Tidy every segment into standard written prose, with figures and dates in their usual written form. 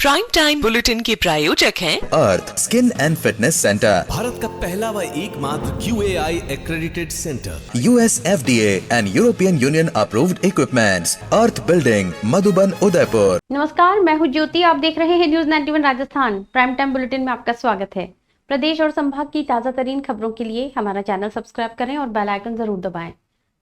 Prime time bulletin के प्रायोजक हैं Earth Skin and Fitness Centre, Bharat का पहला व एकमात्र QAI accredited centre, US FDA and European Union approved equipments, Earth building, Madhuban, Udaipur. नमस्कार, मैं हूं ज्योति। आप देख रहे हैं news 91 Rajasthan. Prime time bulletin में आपका स्वागत है। प्रदेश और संभाग की ताजा तरीन खबरों के लिए हमारा चैनल सब्सक्राइब करें और बेल आइकन जरूर दबाएं।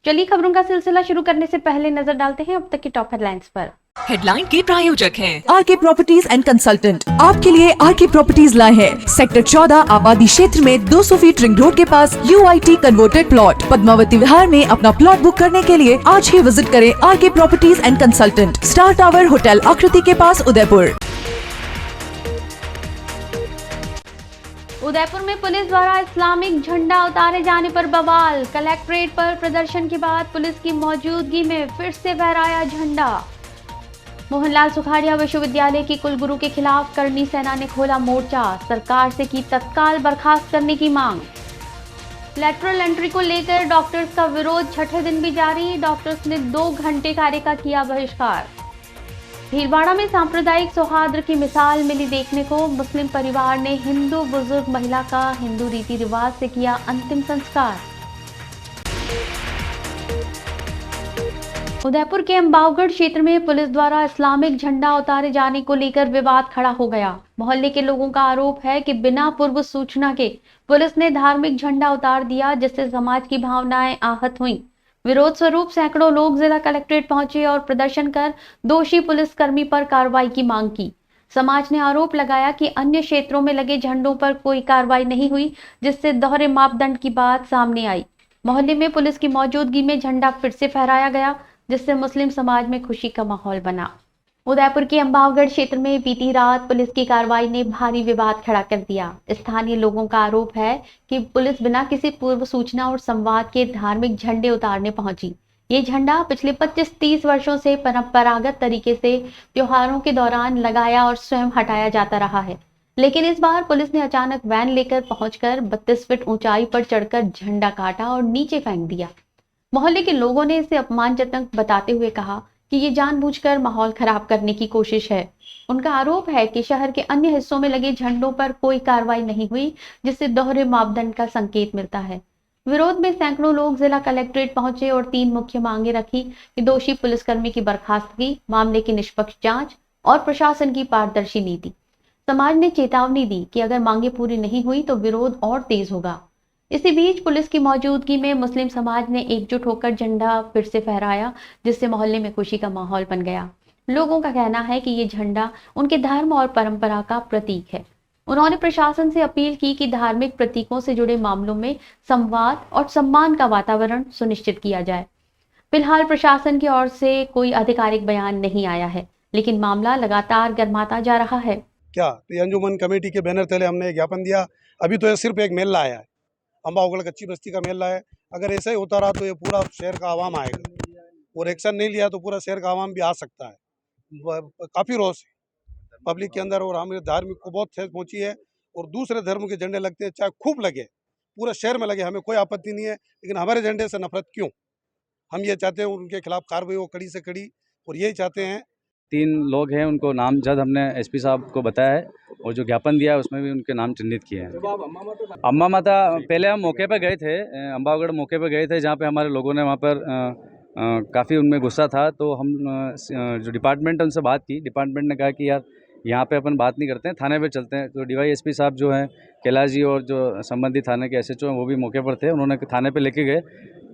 चलिए खबरों का सिलसिला शुरू करने से पहले नजर डालते हैं अब तक की टॉप हेडलाइंस पर। हेडलाइन के प्रायोजक हैं आरके प्रॉपर्टीज एंड कंसल्टेंट। आपके लिए आरके प्रॉपर्टीज लाए हैं सेक्टर 14 आबादी क्षेत्र में 200 फीट रिंग रोड के पास UIT converted plot. Padmavati Vihar में अपना प्लॉट बुक करने के लिए आज ही विजिट करें RK properties and consultant, star tower hotel Akriti के पास, उदयपुर। उदयपुर में पुलिस द्वारा इस्लामिक झंडा उतारे जाने पर बवाल। कलेक्ट्रेट पर प्रदर्शन के बाद पुलिस की मौजूदगी में फिर से फहराया झंडा। मोहनलाल सुखाड़िया विश्वविद्यालय की कुलगुरु के खिलाफ करनी सेना ने खोला मोर्चा। सरकार से की तत्काल बर्खास्त करने की मांग। लेटरल एंट्री को लेकर डॉक्टर्स का विरोध छठे दिन भी जारी। डॉक्टर्स ने 2 घंटे कार्य का किया बहिष्कार। भीलवाड़ा में सांप्रदायिक सौहार्द की मिसाल मिली देखने को। मुस्लिम परिवार ने हिंदू बुजुर्ग महिला का हिंदू रीति रिवाज से किया अंतिम संस्कार। उदयपुर के अंबावगढ़ क्षेत्र में पुलिस द्वारा इस्लामिक झंडा उतारे जाने को लेकर विवाद खड़ा हो गया। मोहल्ले के लोगों का आरोप है कि बिना पूर्व सूचना के पुलिस ने धार्मिक झंडा उतार दिया, जिससे समाज की भावनाएं आहत हुईं। विरोध स्वरूप सैकड़ों लोग जिला कलेक्ट्रेट पहुंचे और प्रदर्शन कर दोषी पुलिसकर्मी पर कार्रवाई की मांग की। समाज ने आरोप लगाया कि अन्य क्षेत्रों में लगे झंडों पर कोई कार्रवाई नहीं हुई, जिससे दोहरे मापदंड की बात सामने आई। मोहल्ले में पुलिस की मौजूदगी में झंडा फिर से फहराया गया, जिससे मुस्लिम समाज में खुशी का माहौल बना। उदयपुर के अंबावगढ़ क्षेत्र में बीती रात पुलिस की कार्रवाई ने भारी विवाद खड़ा कर दिया। स्थानीय लोगों का आरोप है कि पुलिस बिना किसी पूर्व सूचना और संवाद के धार्मिक झंडे उतारने पहुंची। ये झंडा पिछले 25-30 वर्षों से परंपरागत तरीके से त्योहारों के दौरान लगाया और स्वयं हटाया जाता रहा है, लेकिन इस बार पुलिस ने अचानक वैन लेकर पहुंचकर 32 फीट ऊंचाई पर चढ़कर झंडा काटा और नीचे फेंक दिया। मोहल्ले के लोगों ने इसे अपमानजनक बताते हुए कहा कि ये जानबूझकर माहौल खराब करने की कोशिश है। उनका आरोप है कि शहर के अन्य हिस्सों में लगे झंडों पर कोई कार्रवाई नहीं हुई, जिससे दोहरे मापदंड का संकेत मिलता है। विरोध में सैकड़ों लोग जिला कलेक्ट्रेट पहुंचे और 3 मुख्य मांगे रखी कि दोषी पुलिसकर्मी की बर्खास्तगी, मामले की निष्पक्ष जांच और प्रशासन की पारदर्शी नीति। समाज ने चेतावनी दी कि अगर मांगे पूरी नहीं हुई तो विरोध और तेज होगा। इसी बीच पुलिस की मौजूदगी में मुस्लिम समाज ने एकजुट होकर झंडा फिर से फहराया, जिससे मोहल्ले में खुशी का माहौल बन गया। लोगों का कहना है कि ये झंडा उनके धर्म और परंपरा का प्रतीक है। उन्होंने प्रशासन से अपील की कि धार्मिक प्रतीकों से जुड़े मामलों में संवाद और सम्मान का वातावरण सुनिश्चित किया जाए। फिलहाल प्रशासन की ओर से कोई आधिकारिक बयान नहीं आया है, लेकिन मामला लगातार गर्माता जा रहा है। क्या तो अंजुमन कमेटी के बैनर तले हमने ज्ञापन दिया। अभी तो ये सिर्फ एक मेला आया है, अंबावगढ़ कच्ची बस्ती का मेला है। अगर ऐसा ही होता रहा तो ये पूरा शहर का आवाम आएगा, और एक्शन नहीं लिया तो पूरा शहर का आवाम भी आ सकता है। काफ़ी रोष है पब्लिक के अंदर, और हमें धार्मिक को बहुत ठेस पहुंची है। और दूसरे धर्म के झंडे लगते हैं, चाहे खूब लगे, पूरे शहर में लगे, हमें कोई आपत्ति नहीं है, लेकिन हमारे झंडे से नफरत क्यों? हम ये चाहते हैं उनके खिलाफ कार्रवाई हो कड़ी से कड़ी, और यही चाहते हैं। 3 लोग हैं, उनको नामजद हमने SP साहब को बताया है, और जो ज्ञापन दिया है उसमें भी उनके नाम चिन्हित किए हैं। अम्मा माता पहले हम मौके पर गए थे, अंबावगढ़ मौके पर गए थे, जहाँ पे हमारे लोगों ने वहाँ पर काफ़ी उनमें गुस्सा था। तो हम जो डिपार्टमेंट है उनसे बात की। डिपार्टमेंट ने कहा कि यार यहाँ पे अपन बात नहीं करते हैं, थाने पे चलते हैं। तो DYSP साहब जो हैं कैलाश जी, और जो संबंधित थाने के SHO हैं वो भी मौके पर थे। उन्होंने थाने पे लेके गए,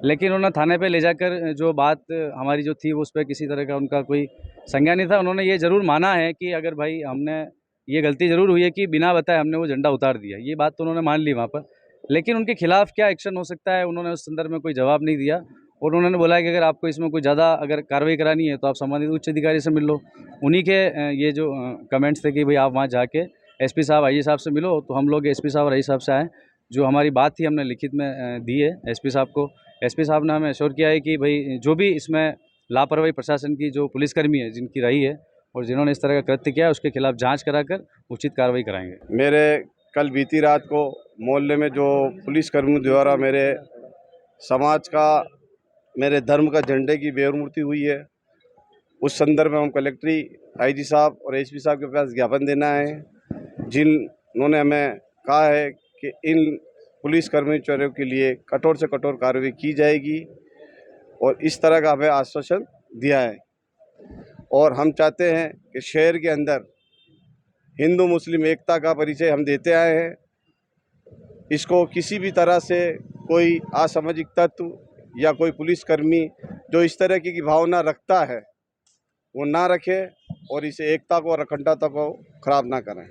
लेकिन उन्होंने थाने पे ले जाकर जो बात हमारी जो थी उस पर किसी तरह का उनका कोई संज्ञान नहीं था। उन्होंने ये ज़रूर माना है कि अगर भाई हमने ये गलती ज़रूर हुई है कि बिना बताए हमने वो झंडा उतार दिया, ये बात तो उन्होंने मान ली वहाँ पर। लेकिन उनके खिलाफ़ क्या एक्शन हो सकता है, उन्होंने उस संदर्भ में कोई जवाब नहीं दिया। और उन्होंने बोला कि अगर आपको इसमें कोई ज़्यादा अगर कार्रवाई करानी है तो आप संबंधित उच्च अधिकारी से मिल लो। उन्हीं के ये जो कमेंट्स थे कि भाई आप वहाँ जाके SP साहब IG साहब से मिलो। तो हम लोग SP साहब और IG साहब से आए, जो हमारी बात थी हमने लिखित में दी है SP साहब को। SP साहब ने हमें एश्योर किया है कि भाई जो भी इसमें लापरवाही प्रशासन की जो पुलिसकर्मी है जिनकी रही है और जिन्होंने इस तरह का कृत्य किया है, उसके खिलाफ जांच कराकर उचित कार्रवाई कराएंगे। मेरे कल बीती रात को मोहल्ले में जो पुलिसकर्मियों द्वारा मेरे समाज का, मेरे धर्म का झंडे की बेरमूर्ति हुई है, उस संदर्भ में हम कलेक्ट्री आईजी साहब और एसपी साहब के पास ज्ञापन देना है, जिन्होंने हमें कहा है कि इन पुलिस कर्मचारियों के लिए कठोर से कठोर कार्रवाई की जाएगी और इस तरह का हमें आश्वासन दिया है। और हम चाहते हैं कि शहर के अंदर हिंदू मुस्लिम एकता का परिचय हम देते आए हैं। इसको किसी भी तरह से कोई असामाजिक तत्व या कोई पुलिसकर्मी जो इस तरह की भावना रखता है वो ना रखे और इसे एकता को और अखंडता को खराब ना करें।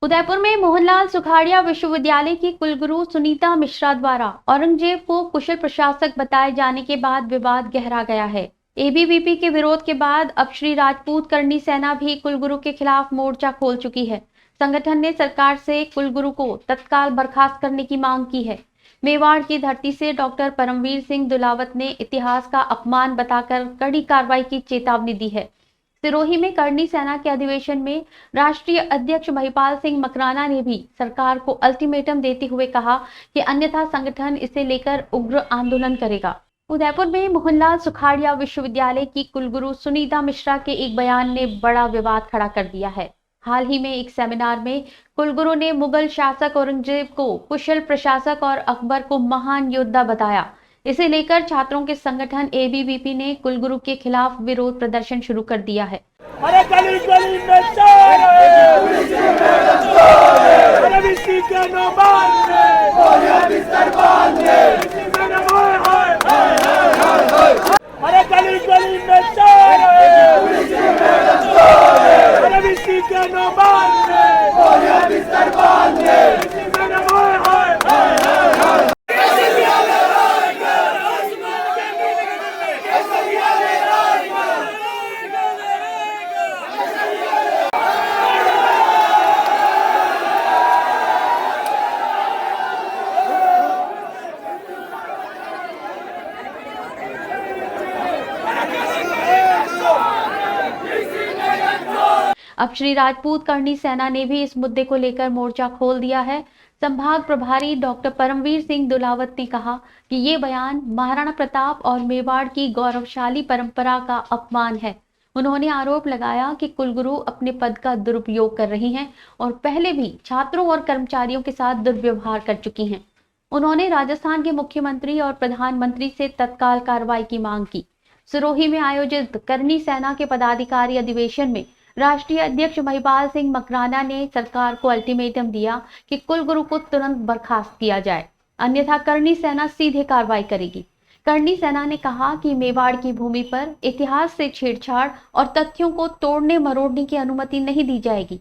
उदयपुर में मोहनलाल सुखाड़िया विश्वविद्यालय की कुलगुरु सुनीता मिश्रा द्वारा औरंगजेब को कुशल प्रशासक बताए जाने के बाद विवाद गहरा गया है। एबीवीपी के विरोध के बाद अब श्री राजपूत करनी सेना भी कुलगुरु के खिलाफ मोर्चा खोल चुकी है। संगठन ने सरकार से कुलगुरु को तत्काल बर्खास्त करने की मांग की है। मेवाड़ की धरती से डॉक्टर परमवीर सिंह दुलावत ने इतिहास का अपमान बताकर कड़ी कार्रवाई की चेतावनी दी है। सिरोही में करनी सेना के अधिवेशन में राष्ट्रीय अध्यक्ष महिपाल सिंह मकराना ने भी सरकार को अल्टीमेटम देते हुए कहा कि अन्यथा संगठन इसे लेकर उग्र आंदोलन करेगा। उदयपुर में मोहनलाल सुखाड़िया विश्वविद्यालय की कुलगुरु सुनीता मिश्रा के एक बयान ने बड़ा विवाद खड़ा कर दिया है। हाल ही में एक सेमिनार में कुलगुरु ने मुगल शासक औरंगजेब को कुशल प्रशासक और अकबर को महान योद्धा बताया। इसे लेकर छात्रों के संगठन एबीवीपी ने कुलगुरु के खिलाफ विरोध प्रदर्शन शुरू कर दिया है। अरे गली गली में चोर है, अरे बिस्ती के नो बांध दे, अरे गली गली में चोर है, अरे बिस्ती के नो बांध दे, अब श्री राजपूत करनी सेना ने भी इस मुद्दे को लेकर मोर्चा खोल दिया है। संभाग प्रभारी डॉक्टर परमवीर सिंह दुलावत ने कहा कि ये बयान महाराणा प्रताप और मेवाड़ की गौरवशाली परंपरा का अपमान है। उन्होंने आरोप लगाया कि कुलगुरु अपने पद का दुरुपयोग कर रही हैं और पहले भी छात्रों और कर्मचारियों के साथ दुर्व्यवहार कर चुकी हैं। उन्होंने राजस्थान के मुख्यमंत्री और प्रधानमंत्री से तत्काल कार्रवाई की मांग की। सिरोही में आयोजित करनी सेना के पदाधिकारी अधिवेशन में राष्ट्रीय अध्यक्ष महिपाल सिंह मकराना ने सरकार को अल्टीमेटम दिया कि कुलगुरु को तुरंत बर्खास्त किया जाए, अन्यथा करनी सेना सीधे कार्रवाई करेगी। करनी सेना ने कहा कि मेवाड़ की भूमि पर इतिहास से छेड़छाड़ और तथ्यों को तोड़ने मरोड़ने की अनुमति नहीं दी जाएगी।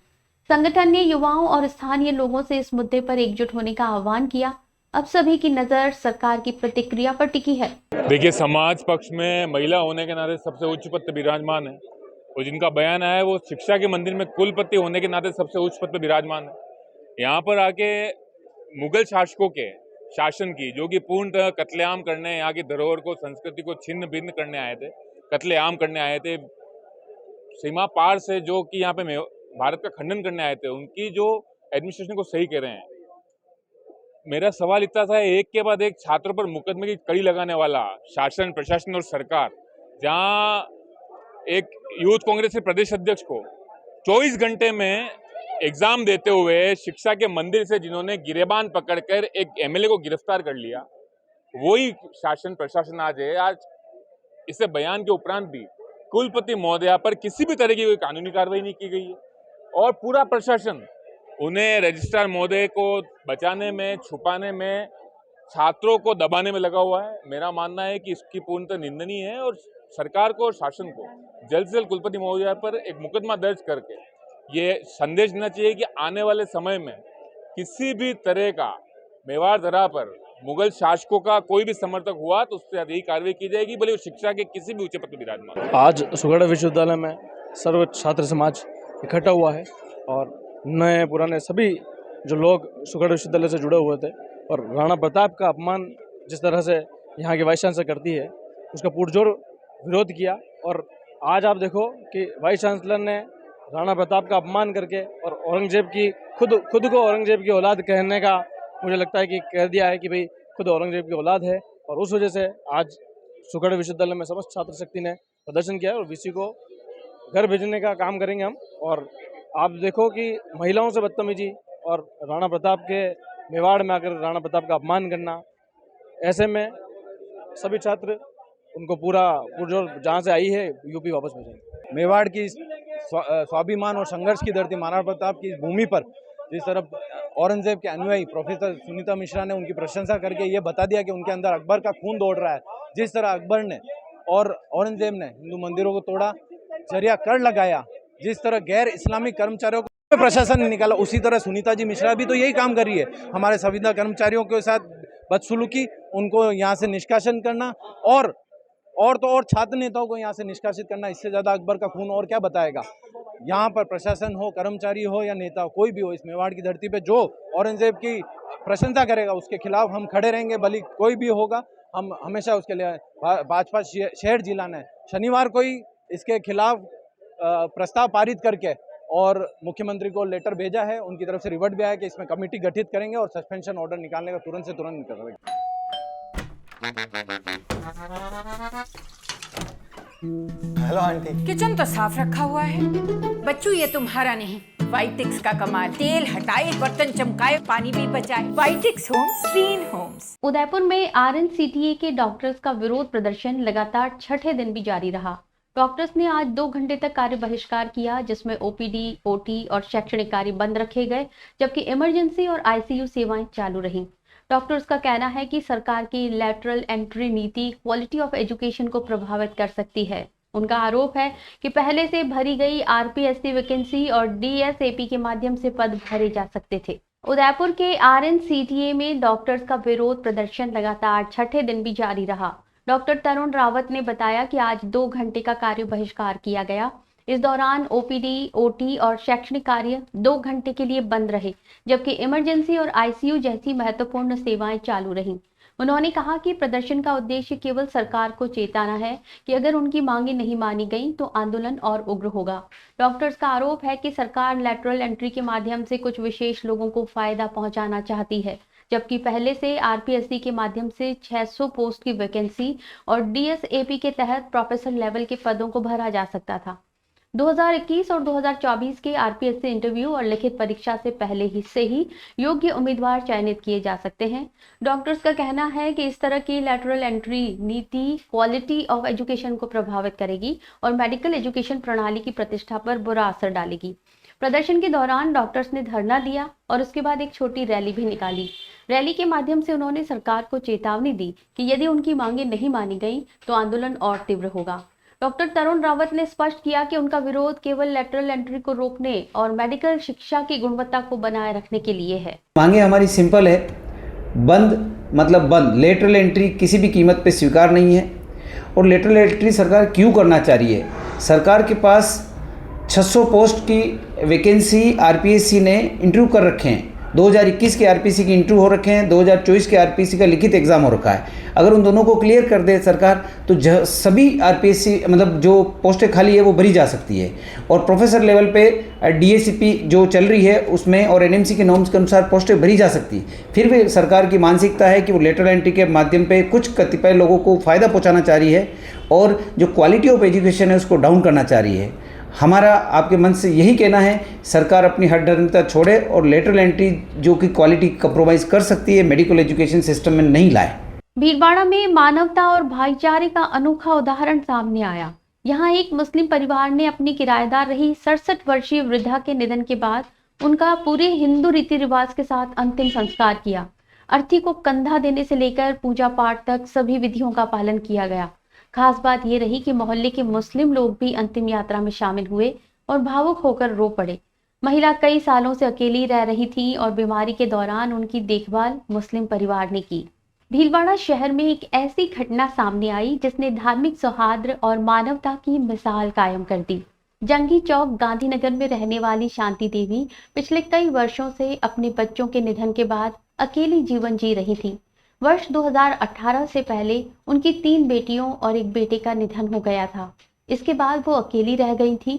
संगठन ने युवाओं और स्थानीय लोगों से इस मुद्दे पर एकजुट होने का आह्वान किया। अब सभी की नजर सरकार की प्रतिक्रिया पर टिकी है। देखिए, समाज पक्ष में महिला होने के नाते सबसे उच्च पद पर विराजमान है और जिनका बयान आया है वो शिक्षा के मंदिर में कुलपति होने के नाते सबसे उच्च पद पर विराजमान है। यहाँ पर आके मुगल शासकों के शासन की जो कि पूर्णतः कत्लेआम करने, यहाँ की धरोहर को, संस्कृति को छिन्न भिन्न करने आए थे, कत्लेआम करने आए थे, सीमा पार से जो कि यहाँ पे भारत का खंडन करने आए थे, उनकी जो एडमिनिस्ट्रेशन को सही कह रहे हैं। मेरा सवाल इतना था, एक के बाद एक छात्रों पर मुकदमे की कड़ी लगाने वाला शासन, प्रशासन और सरकार, जहाँ एक यूथ कांग्रेस के प्रदेश अध्यक्ष को 24 घंटे में एग्जाम देते हुए शिक्षा के मंदिर से जिन्होंने गिरेबान पकड़कर एक एमएलए को गिरफ्तार कर लिया, वही शासन प्रशासन आज है। आज इसे बयान के उपरांत भी कुलपति महोदया पर किसी भी तरह की कोई कानूनी कार्रवाई नहीं की गई है और पूरा प्रशासन उन्हें रजिस्ट्रार महोदय को बचाने में, छुपाने में, छात्रों को दबाने में लगा हुआ है। मेरा मानना है कि इसकी पूर्णतः निंदनीय है और सरकार को और शासन को जल्द से जल्द कुलपति महोदया पर एक मुकदमा दर्ज करके ये संदेश देना चाहिए कि आने वाले समय में किसी भी तरह का मेवाड़ धरा पर मुगल शासकों का कोई भी समर्थक हुआ तो उससे यही कार्रवाई की जाएगी, भले वो शिक्षा के किसी भी उच्च पद पर विराजमान। आज सुखाड़िया विश्वविद्यालय में सर्व छात्र समाज इकट्ठा हुआ है और नए पुराने सभी जो लोग सुखाड़िया विश्वविद्यालय से जुड़े हुए थे और राणा प्रताप का अपमान जिस तरह से यहाँ की वाइस चांसलर करती है उसका पुरजोर विरोध किया। और आज आप देखो कि वाइस चांसलर ने राणा प्रताप का अपमान करके और औरंगजेब की खुद को औरंगजेब की औलाद कहने का मुझे लगता है कि कह दिया है कि भाई खुद औरंगजेब की औलाद है। और उस वजह से आज सुखाड़िया विश्वविद्यालय में समस्त छात्र शक्ति ने प्रदर्शन किया और वीसी को घर भेजने का काम करेंगे हम। और आप देखो कि महिलाओं से बदतमीजी और राणा प्रताप के मेवाड़ में आकर राणा प्रताप का अपमान करना, ऐसे में सभी छात्र उनको पूरा पुरजोर जहाँ से आई है यूपी वापस भेजेंगे। मेवाड़ की स्वाभिमान और संघर्ष की धरती महाराणा प्रताप की भूमि पर जिस तरफ औरंगजेब के अनुयायी प्रोफेसर सुनीता मिश्रा ने उनकी प्रशंसा करके ये बता दिया कि उनके अंदर अकबर का खून दौड़ रहा है। जिस तरह अकबर ने और औरंगजेब ने हिंदू मंदिरों को तोड़ा, जरिया कर लगाया, जिस तरह गैर इस्लामिक कर्मचारियों को प्रशासन ने निकाला, उसी तरह सुनीता जी मिश्रा भी तो यही काम कर रही है। हमारे संविदा कर्मचारियों के साथ बदसलूकी, उनको यहाँ से निष्कासन करना और तो और छात्र नेताओं को यहाँ से निष्कासित करना, इससे ज़्यादा अकबर का खून और क्या बताएगा। यहाँ पर प्रशासन हो, कर्मचारी हो या नेता, कोई भी हो, इस मेवाड़ की धरती पे जो औरंगजेब की प्रशंसा करेगा उसके खिलाफ हम खड़े रहेंगे, भले कोई भी होगा। हम हमेशा उसके लिए भाजपा शहर जिला ने शनिवार को ही इसके खिलाफ प्रस्ताव पारित करके और मुख्यमंत्री को लेटर भेजा है। उनकी तरफ से रिवर्ट भी आया कि इसमें कमेटी गठित करेंगे और सस्पेंशन ऑर्डर निकालने का तुरंत से तुरंत निकालेंगे। Hello aunty. किचन तो साफ रखा हुआ है। बच्चू ये तुम्हारा नहीं, वाइटिक्स का कमाल। तेल हटाए, बर्तन चमकाए, पानी भी बचाए। वाइटिक्स होम्स, क्लीन होम्स। उदयपुर में RNCTA के डॉक्टर्स का विरोध प्रदर्शन लगातार छठे दिन भी जारी रहा। डॉक्टर्स ने आज 2 घंटे तक कार्य बहिष्कार किया, जिसमें OPD, OT और शैक्षणिक कार्य बंद रखे गए, जबकि इमरजेंसी और ICU सेवाएं चालू रहीं। डॉक्टर्स का कहना है कि सरकार की लैटरल एंट्री नीति क्वालिटी ऑफ एजुकेशन को प्रभावित कर सकती है। उनका आरोप है कि पहले से भरी गई RPSC वैकेंसी और DSAP के माध्यम से पद भरे जा सकते थे। उदयपुर के RNCTA में डॉक्टर्स का विरोध प्रदर्शन लगातार छठे दिन भी जारी रहा। डॉक्टर तरुण रावत ने बताया कि आज 2 घंटे का कार्य बहिष्कार किया गया। इस दौरान OPD, OT और शैक्षणिक कार्य 2 घंटे के लिए बंद रहे, जबकि इमरजेंसी और ICU जैसी महत्वपूर्ण सेवाएं चालू रहीं। उन्होंने कहा कि प्रदर्शन का उद्देश्य केवल सरकार को चेताना है कि अगर उनकी मांगें नहीं मानी गईं तो आंदोलन और उग्र होगा। डॉक्टर्स का आरोप है कि सरकार लैटरल एंट्री के माध्यम से कुछ विशेष लोगों को फायदा पहुंचाना चाहती है, जबकि पहले से RPSC के माध्यम से 600 पोस्ट की वैकेंसी और DSAP के तहत प्रोफेसर लेवल के पदों को भरा जा सकता था। 2021 और 2024 के RPSC इंटरव्यू और लिखित परीक्षा से पहले से ही योग्य उम्मीदवार चयनित किए जा सकते हैं। डॉक्टर्स का कहना है कि इस तरह की लैटरल एंट्री नीति क्वालिटी ऑफ एजुकेशन को प्रभावित करेगी और मेडिकल एजुकेशन प्रणाली की प्रतिष्ठा पर बुरा असर डालेगी। प्रदर्शन के दौरान डॉक्टर्स ने धरना दिया और उसके बाद एक छोटी रैली भी निकाली। रैली के माध्यम से उन्होंने सरकार को चेतावनी दी कि यदि उनकी मांगें नहीं मानी गईं तो आंदोलन और तीव्र होगा। डॉक्टर तरुण रावत ने स्पष्ट किया कि उनका विरोध केवल लैटरल एंट्री को रोकने और मेडिकल शिक्षा की गुणवत्ता को बनाए रखने के लिए है। मांगे हमारी सिंपल है, बंद मतलब बंद। लेटरल एंट्री किसी भी कीमत पे स्वीकार नहीं है। और लेटरल एंट्री सरकार क्यों करना चाह रही है? सरकार के पास 600 पोस्ट की वैकेंसी RPSC ने इंटरव्यू कर रखे हैं। 2021 के RPSC के इंटरव्यू हो रखे हैं, 2024 के RPSC का लिखित एग्जाम हो रखा है। अगर उन दोनों को क्लियर कर दे सरकार तो सभी RPSC मतलब जो पोस्टें खाली है वो भरी जा सकती है। और प्रोफेसर लेवल पे DSAP जो चल रही है उसमें और NMC के नॉर्म्स के अनुसार पोस्टें भरी जा सकती है। फिर भी सरकार की मानसिकता है कि वो लेटरल एंट्री के माध्यम पे कुछ कतिपय लोगों को फ़ायदा पहुँचाना चाह रही है और जो क्वालिटी ऑफ एजुकेशन है उसको डाउन करना चाह रही है। हमारा आपके मन से यही कहना है, सरकार अपनी हठधर्मिता छोड़े और लेटरल एंट्री जो कि क्वालिटी कंप्रोमाइज कर सकती है मेडिकल एजुकेशन सिस्टम में नहीं लाए। भीलवाड़ा में मानवता और भाईचारे का अनोखा उदाहरण सामने आया। यहाँ एक मुस्लिम परिवार ने अपनी किराएदार रही 67 वर्षीय वृद्धा के निधन के बाद उनका पूरे हिंदू रीति रिवाज के साथ अंतिम संस्कार किया। अर्थी को कंधा देने से लेकर पूजा पाठ तक सभी विधियों का पालन किया गया। खास बात ये रही कि मोहल्ले के मुस्लिम लोग भी अंतिम यात्रा में शामिल हुए और भावुक होकर रो पड़े। महिला कई सालों से अकेली रह रही थी और बीमारी के दौरान उनकी देखभाल मुस्लिम परिवार ने की। भीलवाड़ा शहर में एक ऐसी घटना सामने आई जिसने धार्मिक सौहार्द और मानवता की मिसाल कायम कर दी। जंगी चौक गांधीनगर में रहने वाली शांति देवी पिछले कई वर्षों से अपने बच्चों के निधन के बाद अकेली जीवन जी रही थी। वर्ष 2018 से पहले उनकी 3 बेटियों और एक बेटे का निधन हो गया था। इसके बाद वो अकेली रह गई थी।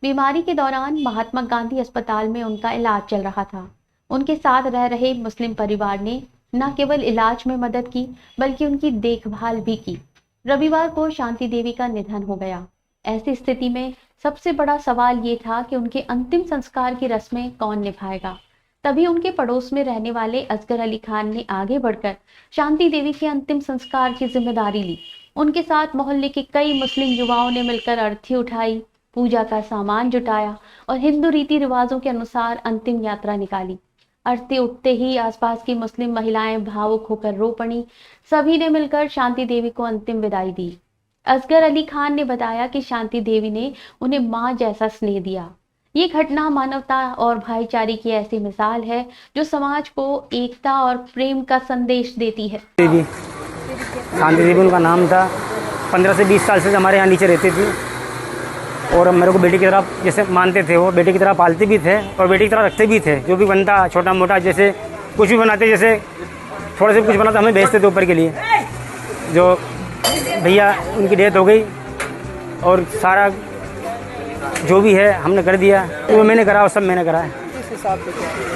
बीमारी के दौरान महात्मा गांधी अस्पताल में उनका इलाज चल रहा था। उनके साथ रह रहे मुस्लिम परिवार ने न केवल इलाज में मदद की बल्कि उनकी देखभाल भी की। रविवार को शांति देवी का निधन हो गया। ऐसी स्थिति में सबसे बड़ा सवाल ये था कि उनके अंतिम संस्कार की रस्में कौन निभाएगा। तभी उनके पड़ोस में रहने वाले असगर अली खान ने आगे बढ़कर शांति देवी के अंतिम संस्कार की जिम्मेदारी ली। उनके साथ मोहल्ले के कई मुस्लिम युवाओं ने मिलकर अर्थी उठाई, पूजा का सामान जुटाया और हिंदू रीति रिवाजों के अनुसार अंतिम यात्रा निकाली। अर्थी उठते ही आसपास की मुस्लिम महिलाएं भावुक होकर रो पड़ी। सभी ने मिलकर शांति देवी को अंतिम विदाई दी। असगर अली खान ने बताया कि शांति देवी ने उन्हें मां जैसा स्नेह दिया। ये घटना मानवता और भाईचारे की ऐसी मिसाल है जो समाज को एकता और प्रेम का संदेश देती है। देवी, शांति देवी उनका नाम था। 15 से 20 साल से हमारे यहाँ नीचे रहती थी और मेरे को बेटी की तरह जैसे मानते थे, वो बेटी की तरह पालते भी थे और बेटी की तरह रखते भी थे। जो भी बनता छोटा मोटा, जैसे कुछ भी बनाते, जैसे थोड़ा से कुछ बनाता हमें भेजते थे ऊपर के लिए। जो भैया उनकी डेथ हो गई और सारा जो भी है हमने कर दिया, वो मैंने करा और सब मैंने करा है।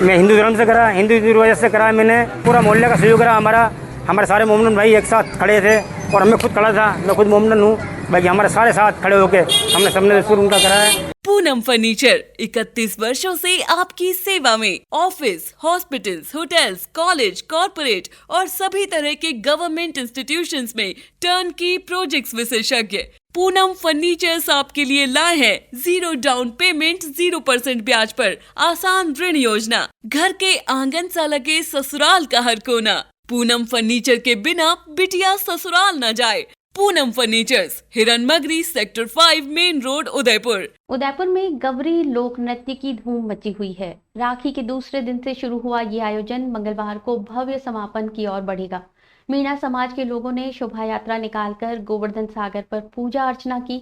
मैं हिंदू धर्म से करा, हिंदू रिवाज से करा, मैंने पूरा मोहल्ले का सहयोग करा। हमारे सारे मोमडन भाई एक साथ खड़े थे और हमें खुद खड़ा था, मैं खुद मोमडन हूँ, बाकी हमारे सारे साथ खड़े होके हमने सबने दस्तूर उनका करा है। पूनम फर्नीचर 31 वर्षों से आपकी सेवा में। Office, hospitals, hotels, college, corporate और सभी तरह के गवर्नमेंट इंस्टीट्यूशंस में टर्नकी प्रोजेक्ट्स विशेषज्ञ पूनम फर्नीचर्स आपके लिए लाए हैं 0 डाउन पेमेंट 0% ब्याज पर आसान ऋण योजना। घर के आंगन सा लगे ससुराल का हर कोना। पूनम फर्नीचर के बिना बिटिया ससुराल न जाए। पूनम फर्नीचर्स, हिरन मगरी, sector 5, main road, Udaipur. Udaipur में गवरी लोक नृत्य की धूम मची हुई है। राखी के दूसरे दिन से शुरू हुआ ये आयोजन मंगलवार को भव्य समापन की ओर बढ़ेगा। मीणा समाज के लोगों ने शोभा यात्रा निकालकर गोवर्धन सागर पर पूजा अर्चना की।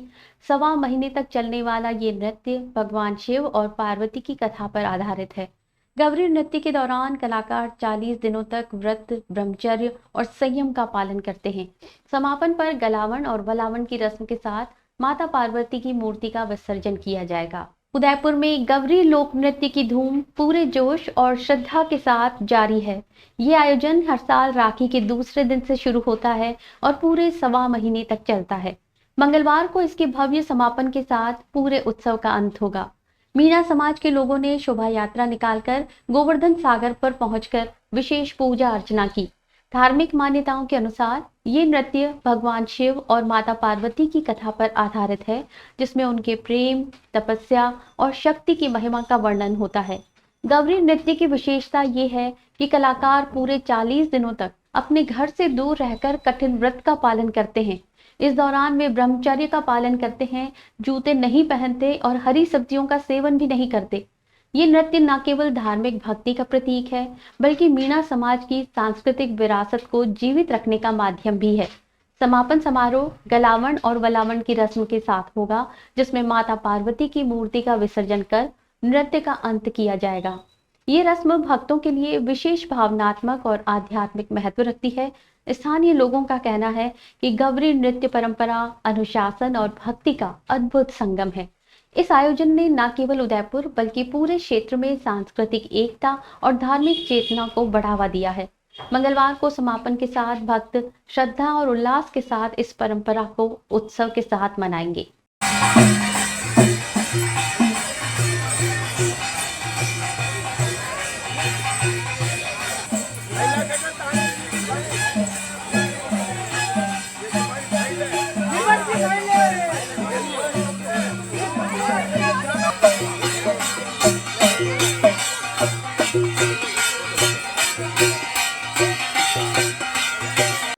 1.25 महीने तक चलने वाला ये नृत्य भगवान शिव और पार्वती की कथा पर आधारित है। गवरी नृत्य के दौरान कलाकार 40 दिनों तक व्रत, ब्रह्मचर्य और संयम का पालन करते हैं। समापन पर गलावन और वलावन की रस्म के साथ माता पार्वती की मूर्ति का विसर्जन किया जाएगा। उदयपुर में गवरी लोक नृत्य की धूम पूरे जोश और श्रद्धा के साथ जारी है। ये आयोजन हर साल राखी के दूसरे दिन से शुरू होता है और पूरे 1.25 महीने तक चलता है। मंगलवार को इसके भव्य समापन के साथ पूरे उत्सव का अंत होगा। मीणा समाज के लोगों ने शोभा यात्रा निकालकर गोवर्धन सागर पर पहुंचकर विशेष पूजा अर्चना की। धार्मिक मान्यताओं के अनुसार ये नृत्य भगवान शिव और माता पार्वती की कथा पर आधारित है, जिसमें उनके प्रेम, तपस्या और शक्ति की महिमा का वर्णन होता है। गवरी नृत्य की विशेषता ये है कि कलाकार पूरे 40 दिनों तक अपने घर से दूर रहकर कठिन व्रत का पालन करते हैं। इस दौरान वे ब्रह्मचर्य का पालन करते हैं, जूते नहीं पहनते और हरी सब्जियों का सेवन भी नहीं करते। ये नृत्य न केवल धार्मिक भक्ति का प्रतीक है, बल्कि मीणा समाज की सांस्कृतिक विरासत को जीवित रखने का माध्यम भी है। समापन समारोह गलावन और वलावन की रस्म के साथ होगा, जिसमें माता पार्वती की मूर्ति का विसर्जन कर नृत्य का अंत किया जाएगा। ये रस्म भक्तों के लिए विशेष भावनात्मक और आध्यात्मिक महत्व रखती है। स्थानीय लोगों का कहना है कि गवरी नृत्य परंपरा, अनुशासन और भक्ति का अद्भुत संगम है। इस आयोजन ने न केवल उदयपुर बल्कि पूरे क्षेत्र में सांस्कृतिक एकता और धार्मिक चेतना को बढ़ावा दिया है। मंगलवार को समापन के साथ भक्त श्रद्धा और उल्लास के साथ इस परंपरा को उत्सव के साथ मनाएंगे।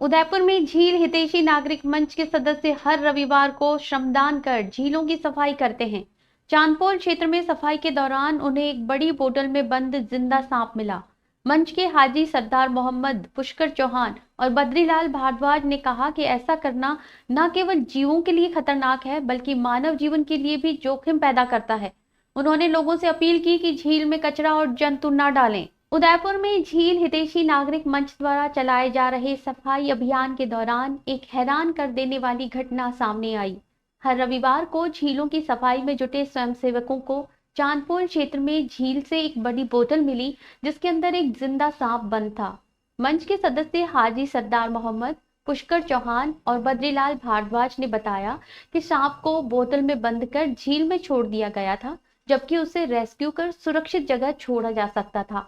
उदयपुर में झील हितैषी नागरिक मंच के सदस्य हर रविवार को श्रमदान कर झीलों की सफाई करते हैं। चांदपोल क्षेत्र में सफाई के दौरान उन्हें एक बड़ी बोतल में बंद जिंदा सांप मिला। मंच के हाजी सरदार मोहम्मद, पुष्कर चौहान और बद्रीलाल भारद्वाज ने कहा कि ऐसा करना न केवल जीवों के लिए खतरनाक है, बल्कि मानव जीवन के लिए भी जोखिम पैदा करता है। उन्होंने लोगों से अपील की कि झील में कचरा और जंतु न डालें। उदयपुर में झील हितैषी नागरिक मंच द्वारा चलाए जा रहे सफाई अभियान के दौरान एक हैरान कर देने वाली घटना सामने आई। हर रविवार को झीलों की सफाई में जुटे स्वयंसेवकों को चांदपोल क्षेत्र में झील से एक बड़ी बोतल मिली, जिसके अंदर एक जिंदा सांप बंद था। मंच के सदस्य हाजी सरदार मोहम्मद, पुष्कर चौहान और बद्रीलाल भारद्वाज ने बताया कि सांप को बोतल में बंद कर झील में छोड़ दिया गया था, जबकि उसे रेस्क्यू कर सुरक्षित जगह छोड़ा जा सकता था।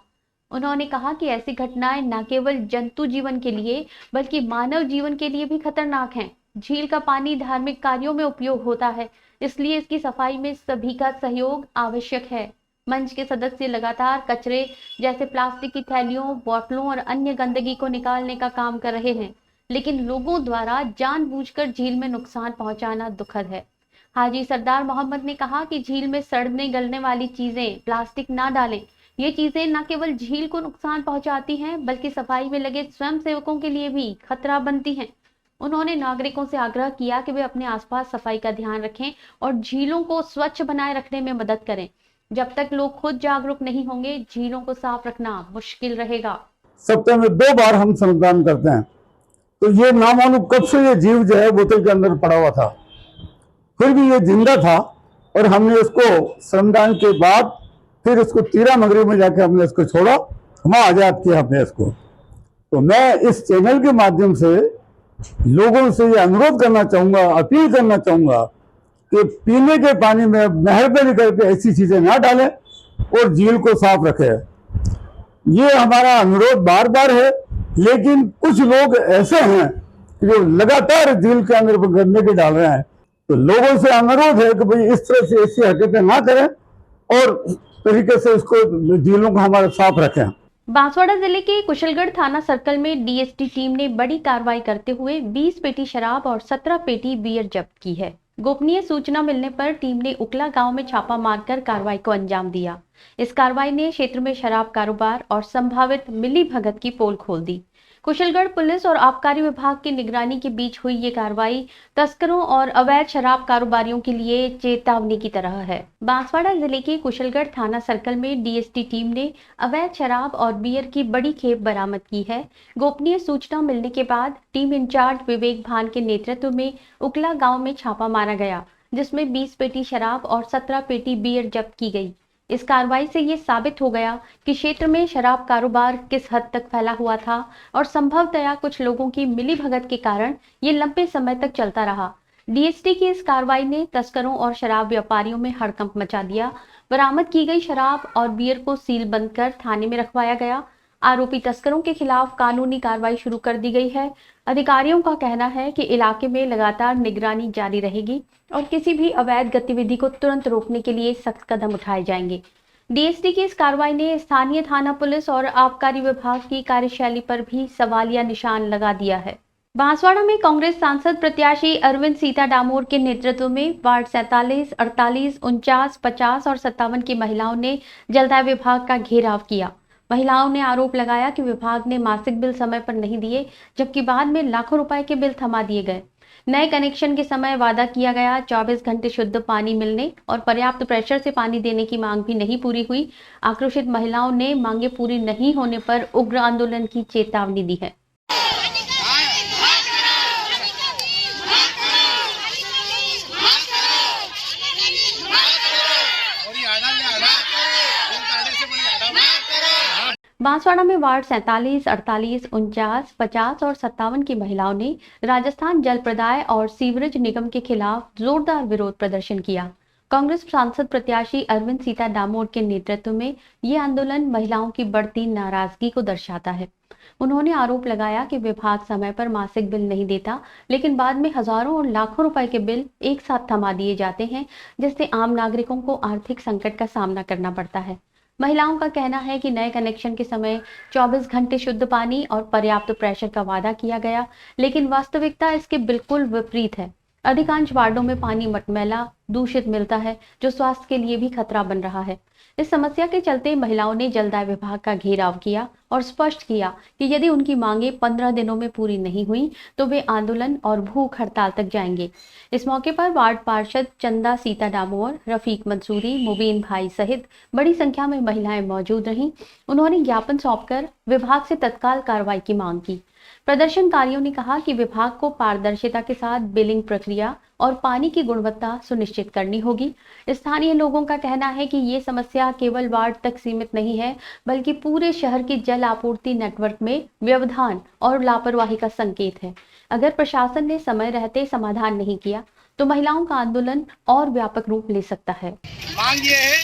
उन्होंने कहा कि ऐसी घटनाएं न केवल जंतु जीवन के लिए बल्कि मानव जीवन के लिए भी खतरनाक हैं। झील का पानी धार्मिक कार्यों में उपयोग होता है, इसलिए इसकी सफाई में सभी का सहयोग आवश्यक है। मंच के सदस्य लगातार कचरे जैसे प्लास्टिक की थैलियों, बोतलों और अन्य गंदगी को निकालने का काम कर रहे हैं, लेकिन लोगों द्वारा जानबूझकर झील में नुकसान पहुंचाना दुखद है। हाजी सरदार मोहम्मद ने कहा कि झील में सड़ने गलने वाली चीजें, प्लास्टिक ना डालें। ये चीजें न केवल झील को नुकसान पहुंचाती हैं, बल्कि सफाई में लगे स्वयंसेवकों के लिए भी खतरा बनती हैं। उन्होंने नागरिकों से आग्रह किया कि वे अपने आसपास सफाई का ध्यान रखें और झीलों को स्वच्छ बनाए रखने में मदद करें। जब तक लोग खुद जागरूक नहीं होंगे, झीलों को साफ रखना मुश्किल रहेगा। सप्ताह में 2 बार हम श्रमदान करते हैं, तो ये नामालूम कब से ये जीव जो है बोतल के अंदर पड़ा हुआ था, फिर भी ये जिंदा था और हमने इसको श्रमदान के बाद फिर इसको तीरा मगरी में जाके हमने इसको छोड़ा, वहाँ आजाद किया हमने इसको। तो मैं इस चैनल के माध्यम से लोगों से ये अनुरोध करना चाहूँगा, अपील करना चाहूँगा कि पीने के पानी में मेहरबानी करके ऐसी चीज़ें ना डालें और झील को साफ रखें। ये हमारा अनुरोध बार बार है, लेकिन कुछ लोग ऐसे हैं जो लगातार झील के अंदर गंदगी डाल रहे हैं। तो लोगों से अनुरोध है कि भाई इस तरह से ऐसी हरकतें ना करें और तरीके से इसको झीलों को हमारे साफ रखें। बांसवाड़ा जिले के कुशलगढ़ थाना सर्कल में डीएसटी टीम ने बड़ी कार्रवाई करते हुए 20 पेटी शराब और 17 पेटी बियर जब्त की है। गोपनीय सूचना मिलने पर टीम ने उकला गांव में छापा मारकर कार्रवाई को अंजाम दिया। इस कार्रवाई ने क्षेत्र में शराब कारोबार और संभावित मिलीभगत की पोल खोल दी। कुशलगढ़ पुलिस और आबकारी विभाग की निगरानी के बीच हुई ये कार्रवाई तस्करों और अवैध शराब कारोबारियों के लिए चेतावनी की तरह है। बांसवाड़ा जिले के कुशलगढ़ थाना सर्कल में डीएसटी टीम ने अवैध शराब और बियर की बड़ी खेप बरामद की है। गोपनीय सूचना मिलने के बाद टीम इंचार्ज विवेक भान के नेतृत्व में उकला गांव में छापा मारा गया, जिसमें 20 पेटी शराब और 17 पेटी बियर जब्त की गई। इस कार्रवाई से ये साबित हो गया कि क्षेत्र में शराब कारोबार किस हद तक फैला हुआ था और संभवतया कुछ लोगों की मिलीभगत के कारण ये लंबे समय तक चलता रहा। डीएसटी की इस कार्रवाई ने तस्करों और शराब व्यापारियों में हड़कंप मचा दिया। बरामद की गई शराब और बियर को सील बंद कर थाने में रखवाया गया। आरोपी तस्करों के खिलाफ कानूनी कार्रवाई शुरू कर दी गई है। अधिकारियों का कहना है कि इलाके में लगातार निगरानी जारी रहेगी और किसी भी अवैध गतिविधि को तुरंत रोकने के लिए सख्त कदम उठाए जाएंगे। डीएसटी की इस कार्रवाई ने स्थानीय थाना पुलिस और आबकारी विभाग की कार्यशैली पर भी सवालिया निशान लगा दिया है। बांसवाड़ा में कांग्रेस सांसद प्रत्याशी अरविंद सीता डामोर के नेतृत्व में वार्ड 47, 48, 49, 50 और 57 की महिलाओं ने जलदाय विभाग का घेराव किया। महिलाओं ने आरोप लगाया कि विभाग ने मासिक बिल समय पर नहीं दिए, जबकि बाद में लाखों रुपए के बिल थमा दिए गए। नए कनेक्शन के समय वादा किया गया 24 घंटे शुद्ध पानी मिलने और पर्याप्त प्रेशर से पानी देने की मांग भी नहीं पूरी हुई। आक्रोशित महिलाओं ने मांगे पूरी नहीं होने पर उग्र आंदोलन की चेतावनी दी है। बांसवाड़ा में वार्ड 47, 48, 49, 50 और 57 की महिलाओं ने राजस्थान जल प्रदाय और सीवरेज निगम के खिलाफ जोरदार विरोध प्रदर्शन किया। कांग्रेस सांसद प्रत्याशी अरविंद सीता डामोर के नेतृत्व में ये आंदोलन महिलाओं की बढ़ती नाराजगी को दर्शाता है। उन्होंने आरोप लगाया कि विभाग समय पर मासिक बिल नहीं देता, लेकिन बाद में हजारों और लाखों रुपए के बिल एक साथ थमा दिए जाते हैं, जिससे आम नागरिकों को आर्थिक संकट का सामना करना पड़ता है। महिलाओं का कहना है कि नए कनेक्शन के समय 24 घंटे शुद्ध पानी और पर्याप्त प्रेशर का वादा किया गया, लेकिन वास्तविकता इसके बिल्कुल विपरीत है। अधिकांश वार्डों में पानी मटमैला, दूषित मिलता है, जो स्वास्थ्य के लिए भी खतरा बन रहा है। इस समस्या के चलते महिलाओं ने जलदाय विभाग का घेराव किया और स्पष्ट किया कि यदि उनकी मांगे 15 दिनों में पूरी नहीं हुई तो वे आंदोलन और भूख हड़ताल तक जाएंगे। इस मौके पर वार्ड पार्षद चंदा सीता डामोर, रफीक मंसूरी, मुबीन भाई सहित बड़ी संख्या में महिलाएं मौजूद रहीं। उन्होंने ज्ञापन सौंपकर विभाग से तत्काल कार्रवाई की मांग की। प्रदर्शनकारियों ने कहा कि विभाग को पारदर्शिता के साथ बिलिंग प्रक्रिया और पानी की गुणवत्ता सुनिश्चित करनी होगी। स्थानीय लोगों का कहना है कि ये समस्या केवल वार्ड तक सीमित नहीं है, बल्कि पूरे शहर की जल आपूर्ति नेटवर्क में व्यवधान और लापरवाही का संकेत है। अगर प्रशासन ने समय रहते समाधान नहीं किया तो महिलाओं का आंदोलन और व्यापक रूप ले सकता है। मांग ये है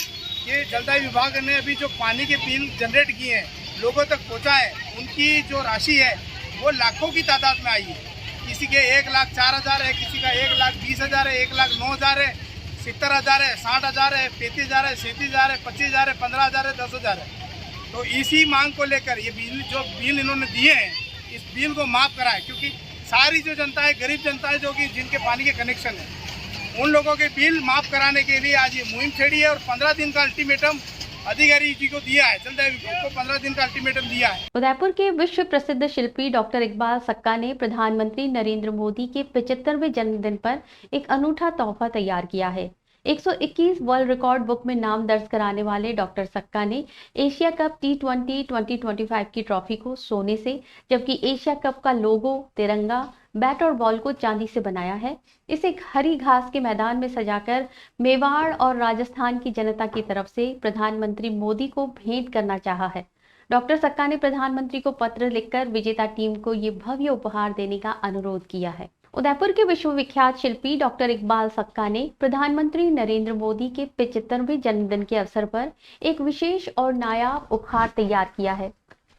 कि जलदाय विभाग ने अभी जो पानी के बिल जनरेट किए हैं लोगों तक पहुँचाए, उनकी जो राशि है वो लाखों की तादाद में आई है। किसी के 1,04,000 है, किसी का 1,20,000 है, 1,09,000 है, 70,000 है, 60,000 है, 35,000 है, 37,000 है, 25,000 है, 15,000 है, 10,000 है। तो इसी मांग को लेकर ये बिल इन्होंने दिए हैं, इस बिल को माफ़ कराए, क्योंकि सारी जो जनता है, गरीब जनता है, जो कि जिनके पानी के कनेक्शन है, उन लोगों के बिल माफ़ कराने के लिए आज ये मुहिम छेड़ी है और 15 दिन का अल्टीमेटम अधिकारी जी को दिया है, जलदाय विभाग को 15 दिन का अल्टीमेटम दिया है। उदयपुर के विश्व प्रसिद्ध शिल्पी डॉक्टर इकबाल सक्का ने प्रधानमंत्री नरेंद्र मोदी के 75वें जन्मदिन पर एक अनूठा तोहफा तैयार किया है। 121 वर्ल्ड रिकॉर्ड बुक में नाम दर्ज कराने वाले डॉक्टर सक्का ने एशिया कप T20 2025 की ट्रॉफी को सोने से, जबकि एशिया कप का लोगो, तिरंगा, बैट और बॉल को चांदी से बनाया है। इसे हरी घास के मैदान में सजाकर मेवाड़ और राजस्थान की जनता की तरफ से प्रधानमंत्री मोदी को भेंट करना चाहा है। डॉक्टर सक्का ने प्रधानमंत्री को पत्र लिखकर विजेता टीम को ये भव्य उपहार देने का अनुरोध किया है। उदयपुर के विश्वविख्यात शिल्पी डॉक्टर इकबाल सक्का ने प्रधानमंत्री नरेंद्र मोदी के 75वें जन्मदिन के अवसर पर एक विशेष और नायाब उपहार तैयार किया है।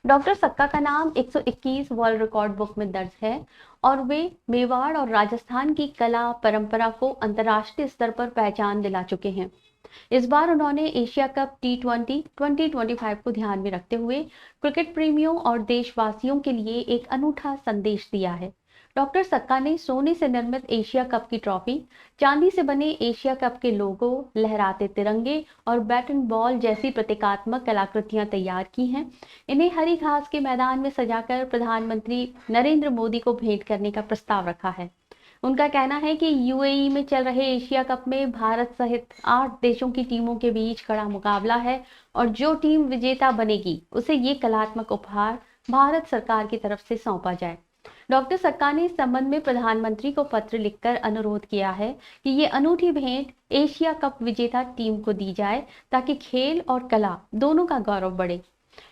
डॉक्टर सक्का का नाम 121 वर्ल्ड रिकॉर्ड बुक में दर्ज है और वे मेवाड़ और राजस्थान की कला परंपरा को अंतर्राष्ट्रीय स्तर पर पहचान दिला चुके हैं। इस बार उन्होंने एशिया कप T20 2025 को ध्यान में रखते हुए क्रिकेट प्रेमियों और देशवासियों के लिए एक अनूठा संदेश दिया है। डॉक्टर सक्का ने सोने से निर्मित एशिया कप की ट्रॉफी, चांदी से बने एशिया कप के लोगो, लहराते तिरंगे और बैट एंड बॉल जैसी प्रतीकात्मक कलाकृतियां तैयार की हैं। इन्हें हरी घास के मैदान में सजाकर प्रधानमंत्री नरेंद्र मोदी को भेंट करने का प्रस्ताव रखा है। उनका कहना है कि UAE में चल रहे एशिया कप में भारत सहित 8 देशों की टीमों के बीच कड़ा मुकाबला है और जो टीम विजेता बनेगी उसे ये कलात्मक उपहार भारत सरकार की तरफ से सौंपा जाए। डॉक्टर सक्का ने इस संबंध में प्रधानमंत्री को पत्र लिखकर अनुरोध किया है कि ये अनूठी भेंट एशिया कप विजेता टीम को दी जाए ताकि खेल और कला दोनों का गौरव बढ़े।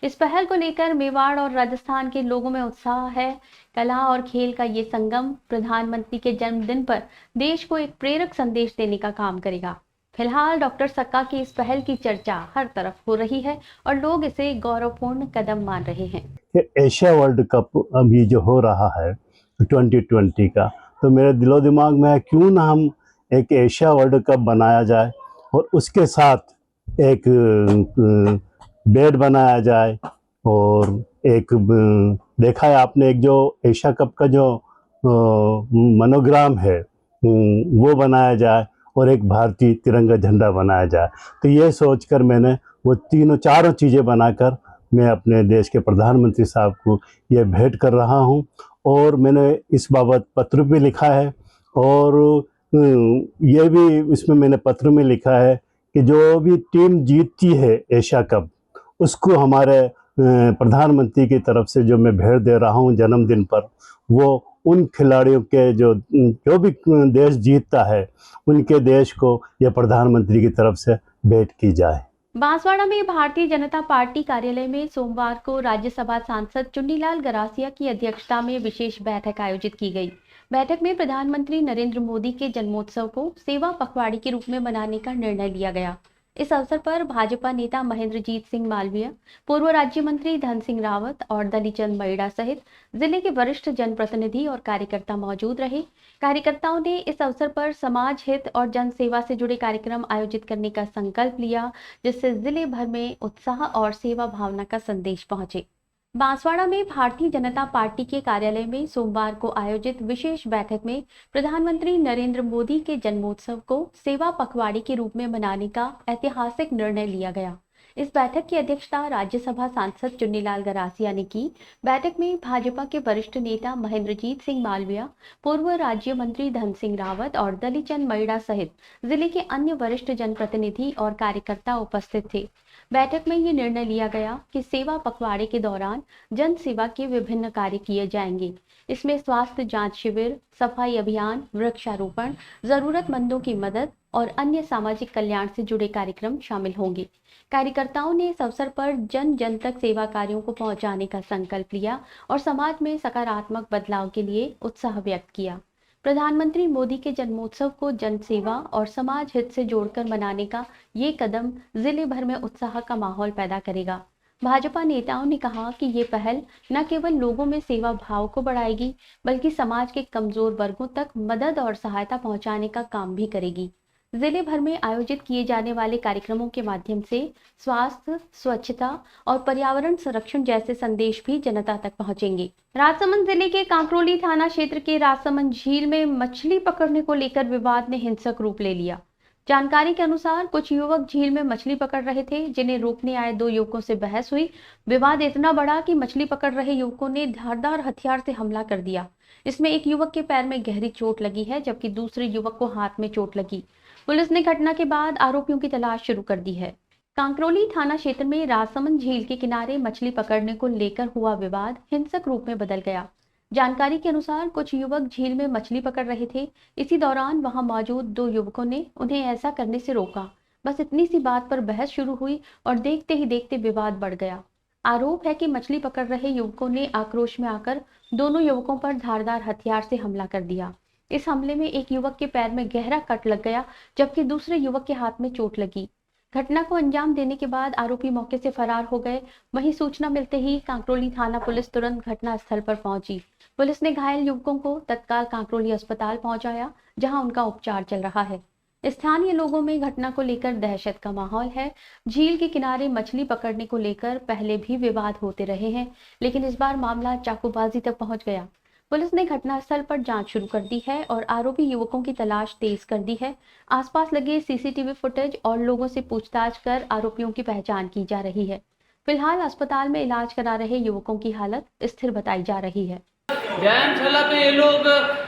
इस पहल को लेकर मेवाड़ और राजस्थान के लोगों में उत्साह है। कला और खेल का ये संगम प्रधानमंत्री के जन्मदिन पर देश को एक प्रेरक संदेश देने का काम करेगा। फिलहाल डॉक्टर सक्का की इस पहल की चर्चा हर तरफ हो रही है और लोग इसे गौरवपूर्ण कदम मान रहे हैं। एशिया वर्ल्ड कप अभी जो हो रहा है 2020 का, तो मेरे दिलो दिमाग में है क्यों ना हम एक एशिया वर्ल्ड कप बनाया जाए और उसके साथ एक बेड बनाया जाए और एक देखा है आपने एक जो एशिया कप का जो मोनोग्राम है वो बनाया जाए और एक भारतीय तिरंगा झंडा बनाया जाए। तो ये सोचकर मैंने वो चारों चीज़ें बनाकर मैं अपने देश के प्रधानमंत्री साहब को ये भेंट कर रहा हूँ और मैंने इस बाबत पत्र भी लिखा है और ये भी इसमें मैंने पत्र में लिखा है कि जो भी टीम जीतती है एशिया कप उसको हमारे प्रधानमंत्री की तरफ से जो मैं भेंट दे रहा हूँ जन्मदिन पर, वो उन खिलाड़ियों के जो भी देश जीतता है उनके देश को यह प्रधानमंत्री की तरफ से भेंट की जाए। बांसवाड़ा में भारतीय जनता पार्टी कार्यालय में सोमवार को राज्यसभा सांसद चुन्नीलाल गरासिया की अध्यक्षता में विशेष बैठक आयोजित की गई। बैठक में प्रधानमंत्री नरेंद्र मोदी के जन्मोत्सव को सेवा पखवाड़े के रूप में मनाने का निर्णय लिया गया। इस अवसर पर भाजपा नेता महेंद्रजीत सिंह मालवीय, पूर्व राज्य मंत्री धन सिंह रावत और दलीचंद मईड़ा सहित जिले के वरिष्ठ जनप्रतिनिधि और कार्यकर्ता मौजूद रहे। कार्यकर्ताओं ने इस अवसर पर समाज हित और जन सेवा से जुड़े कार्यक्रम आयोजित करने का संकल्प लिया, जिससे जिले भर में उत्साह और सेवा भावना का संदेश पहुंचे। बांसवाड़ा में भारतीय जनता पार्टी के कार्यालय में सोमवार को आयोजित विशेष बैठक में प्रधानमंत्री नरेंद्र मोदी के जन्मोत्सव को सेवा पखवाड़े के रूप में मनाने का ऐतिहासिक निर्णय लिया गया। इस बैठक की अध्यक्षता राज्यसभा सांसद चुन्नीलाल गरासिया ने की। बैठक में भाजपा के वरिष्ठ नेता महेंद्रजीत सिंह मालवीय, पूर्व राज्य मंत्री धन सिंह रावत और दलीचंद मईड़ा सहित जिले के अन्य वरिष्ठ जनप्रतिनिधि और कार्यकर्ता उपस्थित थे। बैठक में ये निर्णय लिया गया कि सेवा पखवाड़े के दौरान जन सेवा के विभिन्न कार्य किए जाएंगे। इसमें स्वास्थ्य जांच शिविर, सफाई अभियान, वृक्षारोपण, जरूरतमंदों की मदद, और अन्य सामाजिक कल्याण से जुड़े कार्यक्रम शामिल होंगे। कार्यकर्ताओं ने इस अवसर पर जन जन तक सेवा कार्यों को पहुंचाने का संकल्प लिया और समाज में सकारात्मक बदलाव के लिए उत्साह व्यक्त किया। प्रधानमंत्री मोदी के जन्मोत्सव को जन सेवा और समाज हित से जोड़कर मनाने का ये कदम जिले भर में उत्साह का माहौल पैदा करेगा। भाजपा नेताओं ने कहा कि ये पहल न केवल लोगों में सेवा भाव को बढ़ाएगी, बल्कि समाज के कमजोर वर्गों तक मदद और सहायता पहुंचाने का काम भी करेगी। जिले भर में आयोजित किए जाने वाले कार्यक्रमों के माध्यम से स्वास्थ्य, स्वच्छता और पर्यावरण संरक्षण जैसे संदेश भी जनता तक पहुंचेंगे। राजसमंद जिले के कांकरोली थाना क्षेत्र के राजसमंद झील में मछली पकड़ने को लेकर विवाद ने हिंसक रूप ले लिया। जानकारी के अनुसार कुछ युवक झील में मछली पकड़ रहे थे, जिन्हें रोकने आए दो युवकों से बहस हुई। विवाद इतना बढ़ा कि मछली पकड़ रहे युवकों ने धारदार हथियार से हमला कर दिया। इसमें एक युवक के पैर में गहरी चोट लगी है, जबकि दूसरे युवक को हाथ में चोट लगी। पुलिस ने घटना के बाद आरोपियों की तलाश शुरू कर दी है। कांकरोली थाना क्षेत्र में राजसमंद झील के किनारे मछली पकड़ने को लेकर हुआ विवाद हिंसक रूप में बदल गया। जानकारी के अनुसार कुछ युवक झील में मछली पकड़ रहे थे। इसी दौरान वहां मौजूद दो युवकों ने उन्हें ऐसा करने से रोका। बस इतनी सी बात पर बहस शुरू हुई और देखते ही देखते विवाद बढ़ गया। आरोप है कि मछली पकड़ रहे युवकों ने आक्रोश में आकर दोनों युवकों पर धारदार हथियार से हमला कर दिया। इस हमले में एक युवक के पैर में गहरा कट लग गया, जबकि दूसरे युवक के हाथ में चोट लगी। घटना को अंजाम देने के बाद आरोपी मौके से फरार हो गए। वहीं सूचना मिलते ही कांकरोली थाना पुलिस तुरंत घटना स्थल पर पहुंची। पुलिस ने घायल युवकों को तत्काल कांकरोली अस्पताल पहुंचाया, जहां उनका उपचार चल रहा है। स्थानीय लोगों में घटना को लेकर दहशत का माहौल है। झील के किनारे मछली पकड़ने को लेकर पहले भी विवाद होते रहे हैं, लेकिन इस बार मामला चाकूबाजी तक पहुंच गया। पुलिस ने घटनास्थल पर जांच शुरू कर दी है और आरोपी युवकों की तलाश तेज कर दी है। आसपास लगे सीसीटीवी फुटेज और लोगों से पूछताछ कर आरोपियों की पहचान की जा रही है। फिलहाल अस्पताल में इलाज करा रहे युवकों की हालत स्थिर बताई जा रही है। व्यायामशाला पे ये लोग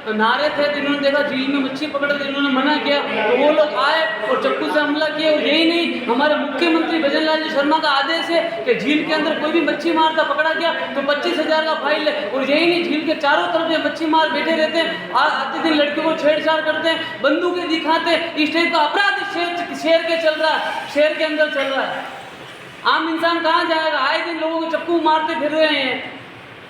नहा रहे थे, तो इन्होंने देखा झील में मच्छी पकड़ थे, इन्होंने मना किया तो वो लोग आए और चाकू से हमला किया। और यही नहीं, हमारे मुख्यमंत्री भजन लाल जी शर्मा का आदेश है कि झील के अंदर कोई भी मच्छी मारता पकड़ा गया तो 25,000 का फाइन है। और यही नहीं, झील के चारों तरफ ये मच्छी मार बैठे रहते हैं, आते दिन लड़कियों को छेड़छाड़ करते हैं, बंदूकें दिखाते हैं। इस टाइप का अपराध शहर के चल रहा है, शहर के अंदर चल रहा है। आम इंसान कहाँ जाएगा? आए दिन लोगों को चाकू मारते फिर रहे हैं,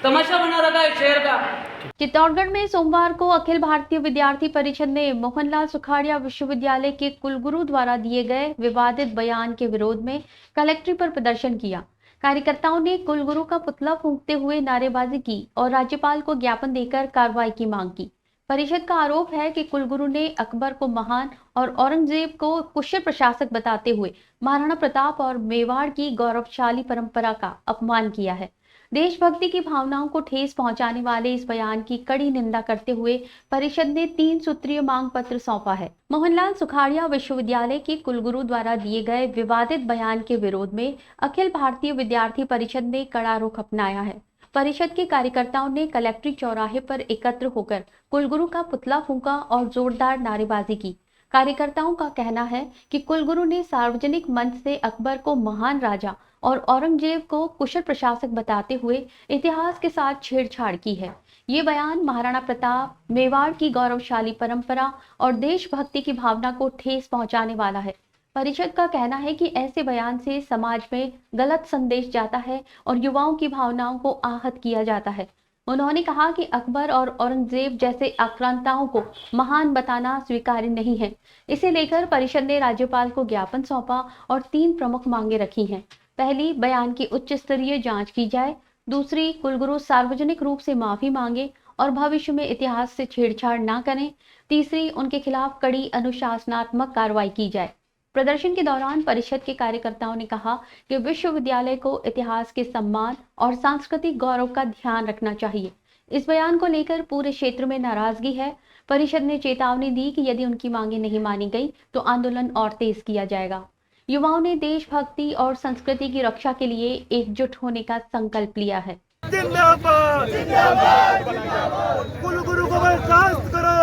तमाशा बना रखा है शहर का। चित्तौड़गढ़ में सोमवार को अखिल भारतीय विद्यार्थी परिषद ने मोहनलाल सुखाड़िया विश्वविद्यालय के कुलगुरु द्वारा दिए गए विवादित बयान के विरोध में कलेक्ट्रेट पर प्रदर्शन किया। कार्यकर्ताओं ने कुलगुरु का पुतला फूंकते हुए नारेबाजी की और राज्यपाल को ज्ञापन देकर कार्रवाई की मांग की। परिषद का आरोप है कि कुलगुरु ने अकबर को महान और औरंगजेब को कुशल प्रशासक बताते हुए महाराणा प्रताप और मेवाड़ की गौरवशाली परंपरा का अपमान किया है। देशभक्ति की भावनाओं को ठेस पहुंचाने वाले इस बयान की कड़ी निंदा करते हुए परिषद ने 3 सूत्रीय मांग पत्र सौंपा है। मोहनलाल सुखाड़िया विश्वविद्यालय के कुलगुरु द्वारा दिए गए विवादित बयान के विरोध में अखिल भारतीय विद्यार्थी परिषद ने कड़ा रुख अपनाया है। परिषद के कार्यकर्ताओं ने कलेक्ट्रेट चौराहे पर एकत्र होकर कुलगुरु का पुतला फूंका और जोरदार नारेबाजी की। कार्यकर्ताओं का कहना है कि कुलगुरु ने सार्वजनिक मंच से अकबर को महान राजा और औरंगजेब को कुशल प्रशासक बताते हुए इतिहास के साथ छेड़छाड़ की है। ये बयान महाराणा प्रताप, मेवाड़ की गौरवशाली परंपरा और देशभक्ति की भावना को ठेस पहुंचाने वाला है। परिषद का कहना है कि ऐसे बयान से समाज में गलत संदेश जाता है और युवाओं की भावनाओं को आहत किया जाता है। उन्होंने कहा कि अकबर और औरंगजेब जैसे आक्रांताओं को महान बताना स्वीकार्य नहीं है। इसे लेकर परिषद ने राज्यपाल को ज्ञापन सौंपा और 3 प्रमुख मांगे रखी हैं। पहली, बयान की उच्च स्तरीय जांच की जाए। दूसरी, कुलगुरु सार्वजनिक रूप से माफी मांगे और भविष्य में इतिहास से छेड़छाड़ न करें। तीसरी, उनके खिलाफ कड़ी अनुशासनात्मक कार्रवाई की जाए। प्रदर्शन के दौरान परिषद के कार्यकर्ताओं ने कहा कि विश्वविद्यालय को इतिहास के सम्मान और सांस्कृतिक गौरव का ध्यान रखना चाहिए। इस बयान को लेकर पूरे क्षेत्र में नाराजगी है। परिषद ने चेतावनी दी कि यदि उनकी मांगे नहीं मानी गई तो आंदोलन और तेज किया जाएगा। युवाओं ने देशभक्ति और संस्कृति की रक्षा के लिए एकजुट होने का संकल्प लिया है। जिंदाबाद, जिंदाबाद, कुलगुरु को बर्खास्त करो।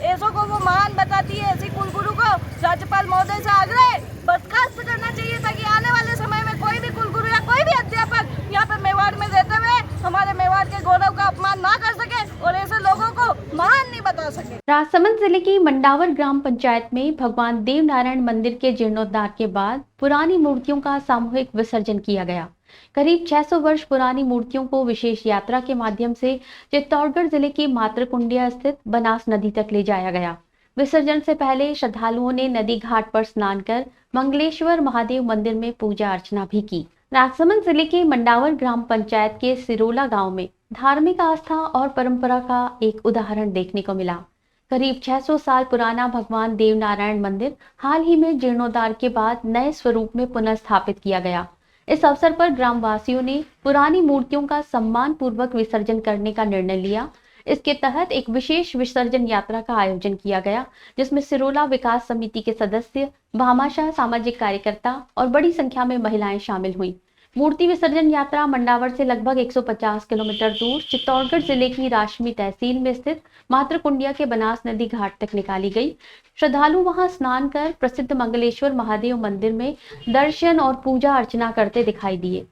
ऐसो को वो महान बताती है, ऐसे कुलगुरु को राज्यपाल महोदय से आग्रह बर्खास्त करना चाहिए, ताकि आने वाले समय में कोई भी कुलगुरु या कोई भी अध्यापक यहाँ पे मेवाड़ में रहते हुए हमारे मेवाड़ के गौरव का अपमान ना कर सके और ऐसे लोगों को महान नहीं बता सके। राजसमंद जिले की मंडावर ग्राम पंचायत में भगवान देव नारायण मंदिर के जीर्णोद्धार के बाद पुरानी मूर्तियों का सामूहिक विसर्जन किया गया। करीब 600 वर्ष पुरानी मूर्तियों को विशेष यात्रा के माध्यम से चित्तौड़गढ़ जिले की मातृकुंडिया स्थित बनास नदी तक ले जाया गया। विसर्जन से पहले श्रद्धालुओं ने नदी घाट पर स्नान कर मंगलेश्वर महादेव मंदिर में पूजा अर्चना भी की। राजसमंद जिले के मंडावर ग्राम पंचायत के सिरोला गांव में धार्मिक आस्था और परंपरा का एक उदाहरण देखने को मिला। करीब 600 साल पुराना भगवान देव नारायण मंदिर हाल ही में जीर्णोद्धार के बाद नए स्वरूप में पुनर्स्थापित किया गया। इस अवसर पर ग्रामवासियों ने पुरानी मूर्तियों का सम्मान पूर्वक विसर्जन करने का निर्णय लिया। इसके तहत एक विशेष विसर्जन यात्रा का आयोजन किया गया, जिसमें सिरोला विकास समिति के सदस्य, भामाशाह सामाजिक कार्यकर्ता और बड़ी संख्या में महिलाएं शामिल हुई। मूर्ति विसर्जन यात्रा मंडावर से लगभग 150 किलोमीटर दूर चित्तौड़गढ़ जिले की राशमी तहसील में स्थित मातृकुंडिया के बनास नदी घाट तक निकाली गई। श्रद्धालु वहां स्नान कर प्रसिद्ध मंगलेश्वर महादेव मंदिर में दर्शन और पूजा अर्चना करते दिखाई दिए।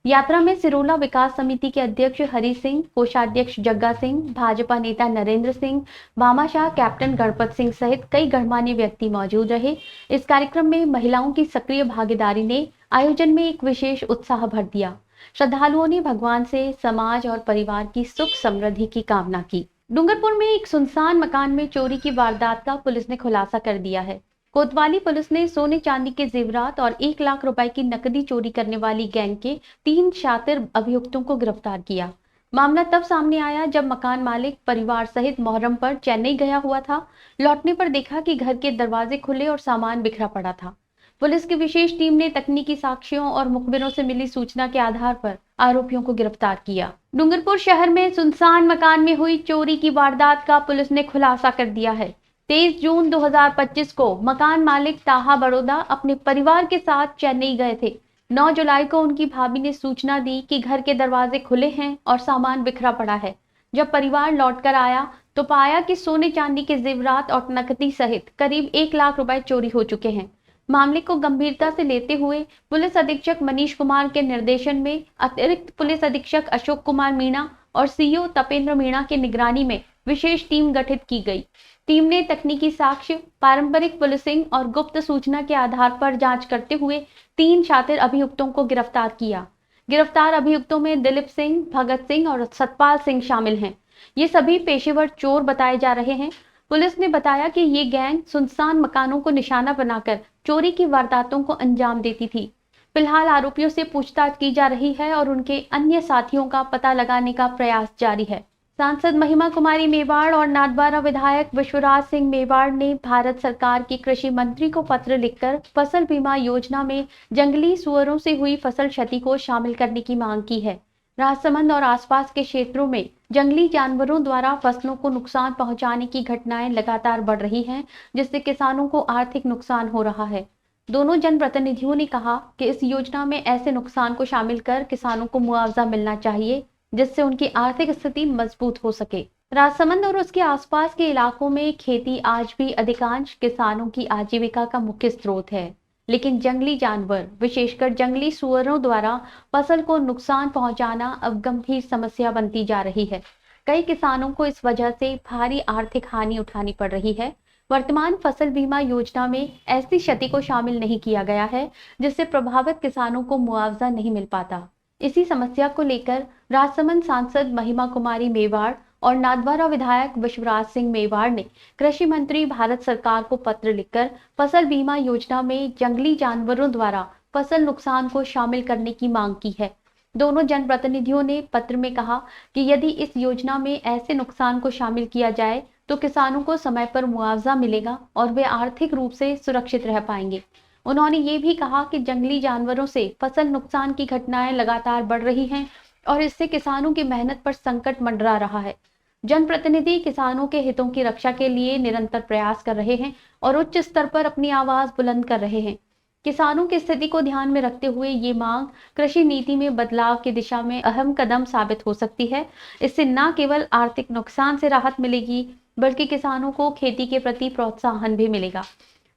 यात्रा में सिरोला विकास समिति के अध्यक्ष हरि सिंह, कोषाध्यक्ष जग्गा सिंह, भाजपा नेता नरेंद्र सिंह, भामाशाह, कैप्टन गणपत सिंह सहित कई गणमान्य व्यक्ति मौजूद रहे। इस कार्यक्रम में महिलाओं की सक्रिय भागीदारी ने आयोजन में एक विशेष उत्साह भर दिया। श्रद्धालुओं ने भगवान से समाज और परिवार की सुख समृद्धि की कामना की। डूंगरपुर में एक सुनसान मकान में चोरी की वारदात का पुलिस ने खुलासा कर दिया है। कोतवाली पुलिस ने सोने चांदी के जेवरात और 1 लाख रुपए की नकदी चोरी करने वाली गैंग के 3 शातिर अभियुक्तों को गिरफ्तार किया। मामला तब सामने आया जब मकान मालिक परिवार सहित मुहर्रम पर चेन्नई गया हुआ था। लौटने पर देखा कि घर के दरवाजे खुले और सामान बिखरा पड़ा था। पुलिस की विशेष टीम ने तकनीकी साक्ष्यों और मुखबिरों से मिली सूचना के आधार पर आरोपियों को गिरफ्तार किया। डूंगरपुर शहर में सुनसान मकान में हुई चोरी की वारदात का पुलिस ने खुलासा कर दिया है। 23 जून 2025 को मकान मालिक ताहा बड़ौदा अपने परिवार के साथ चेन्नई गए थे। 9 जुलाई को उनकी भाभी ने सूचना दी कि घर के दरवाजे खुले हैं और सामान बिखरा पड़ा है। जब परिवार लौटकर आया तो पाया कि सोने चांदी के जेवरात और नकदी सहित करीब 1 लाख रुपए चोरी हो चुके हैं। मामले को गंभीरता से लेते हुए पुलिस अधीक्षक मनीष कुमार के निर्देशन में अतिरिक्त पुलिस अधीक्षक अशोक कुमार मीणा और सीओ तपेंद्र मीणा की निगरानी में विशेष टीम गठित की गई। टीम ने तकनीकी साक्ष्य, पारंपरिक पुलिसिंग और गुप्त सूचना के आधार पर जांच करते हुए 3 शातिर अभियुक्तों को गिरफ्तार किया। गिरफ्तार अभियुक्तों में दिलीप सिंह, भगत सिंह और सतपाल सिंह शामिल हैं। ये सभी पेशेवर चोर बताए जा रहे हैं। पुलिस ने बताया कि ये गैंग सुनसान मकानों को निशाना बनाकर चोरी की वारदातों को अंजाम देती थी। फिलहाल आरोपियों से पूछताछ की जा रही है और उनके अन्य साथियों का पता लगाने का प्रयास जारी है। सांसद महिमा कुमारी मेवाड़ और नाथद्वारा विधायक विश्वराज सिंह मेवाड़ ने भारत सरकार के कृषि मंत्री को पत्र लिखकर फसल बीमा योजना में जंगली सुअरों से हुई फसल क्षति को शामिल करने की मांग की है। राजसमंद और आसपास के क्षेत्रों में जंगली जानवरों द्वारा फसलों को नुकसान पहुंचाने की घटनाएं लगातार बढ़ रही हैं, जिससे किसानों को आर्थिक नुकसान हो रहा है। दोनों जनप्रतिनिधियों ने कहा कि इस योजना में ऐसे नुकसान को शामिल कर किसानों को मुआवजा मिलना चाहिए, जिससे उनकी आर्थिक स्थिति मजबूत हो सके। राजसमंद और उसके आसपास के इलाकों में खेती आज भी अधिकांश किसानों की आजीविका का मुख्य स्रोत है, लेकिन जंगली जानवर, विशेषकर जंगली सुअरों द्वारा फसल को नुकसान पहुंचाना अब गंभीर समस्या बनती जा रही है। कई किसानों को इस वजह से भारी आर्थिक हानि उठानी पड़ रही है। वर्तमान फसल बीमा योजना में ऐसी क्षति को शामिल नहीं किया गया है, जिससे प्रभावित किसानों को मुआवजा नहीं मिल पाता। इसी समस्या को लेकर राजसमंद सांसद महिमा कुमारी मेवाड़ और नाथद्वारा विधायक विश्वराज सिंह मेवाड़ ने कृषि मंत्री भारत सरकार को पत्र लिखकर फसल बीमा योजना में जंगली जानवरों द्वारा फसल नुकसान को शामिल करने की मांग की है। दोनों जनप्रतिनिधियों ने पत्र में कहा कि यदि इस योजना में ऐसे नुकसान को शामिल किया जाए तो किसानों को समय पर मुआवजा मिलेगा और वे आर्थिक रूप से सुरक्षित रह पाएंगे। उन्होंने ये भी कहा कि जंगली जानवरों से फसल नुकसान की घटनाएं लगातार बढ़ रही हैं और इससे किसानों की मेहनत पर संकट मंडरा रहा है। जनप्रतिनिधि किसानों के हितों की रक्षा के लिए निरंतर प्रयास कर रहे हैं और उच्च स्तर पर अपनी आवाज बुलंद कर रहे हैं। किसानों की स्थिति को ध्यान में रखते हुए ये मांग कृषि नीति में बदलाव की दिशा में अहम कदम साबित हो सकती है। इससे न केवल आर्थिक नुकसान से राहत मिलेगी, बल्कि किसानों को खेती के प्रति प्रोत्साहन भी मिलेगा।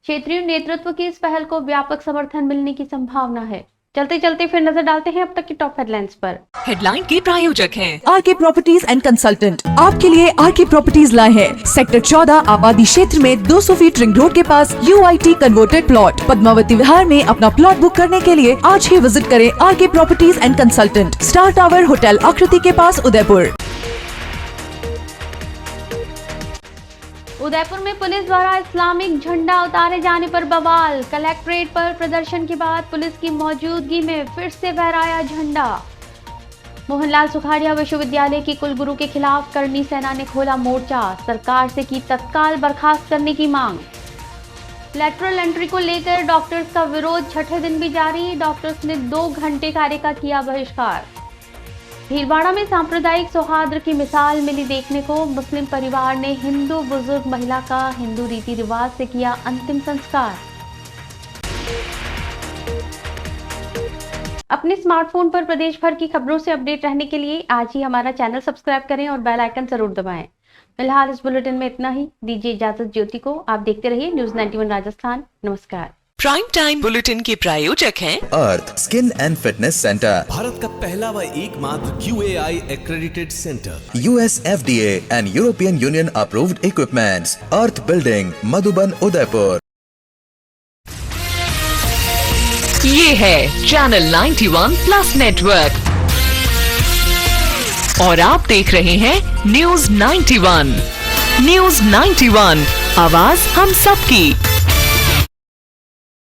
क्षेत्रीय नेतृत्व की इस पहल को व्यापक समर्थन मिलने की संभावना है। चलते चलते फिर नजर डालते हैं अब तक की टॉप हेडलाइंस पर। हेडलाइन के प्रायोजक हैं आरके प्रॉपर्टीज एंड कंसल्टेंट। आपके लिए आरके प्रॉपर्टीज लाए हैं सेक्टर 14 आबादी क्षेत्र में 200 फीट रिंग रोड के पास UIT converted plot. Padmavati Vihar में अपना प्लॉट बुक करने के लिए आज ही विजिट करें RK properties and consultant, star tower hotel Akriti के पास, उदयपुर। उदयपुर में पुलिस द्वारा इस्लामिक झंडा उतारे जाने पर बवाल। कलेक्ट्रेट पर प्रदर्शन के बाद पुलिस की मौजूदगी में फिर से फहराया झंडा। मोहनलाल सुखाड़िया विश्वविद्यालय की कुलगुरु के खिलाफ करनी सेना ने खोला मोर्चा, सरकार से की तत्काल बर्खास्त करने की मांग। लेटरल एंट्री को लेकर डॉक्टर्स का विरोध छठे दिन भी जारी, डॉक्टर्स ने 2 घंटे कार्य का किया बहिष्कार। भीलवाड़ा में सांप्रदायिक सौहार्द की मिसाल मिली देखने को, मुस्लिम परिवार ने हिंदू बुजुर्ग महिला का हिंदू रीति रिवाज से किया अंतिम संस्कार। अपने स्मार्टफोन पर प्रदेश भर की खबरों से अपडेट रहने के लिए आज ही हमारा चैनल सब्सक्राइब करें और बेल आइकन जरूर दबाएं। फिलहाल इस बुलेटिन में इतना ही, दीजिए इजाजत ज्योति को। आप देखते रहिए न्यूज़ 91 राजस्थान। नमस्कार। प्राइम टाइम बुलेटिन के प्रायोजक हैं Earth Skin and Fitness Centre, Bharat का पहला व एकमात्र QAI accredited center, US FDA and European Union approved equipments, earth building, Madhuban, Udaipur. ये है चैनल 91 प्लस नेटवर्क और आप देख रहे हैं न्यूज़ 91। न्यूज़ 91, आवाज हम सबकी।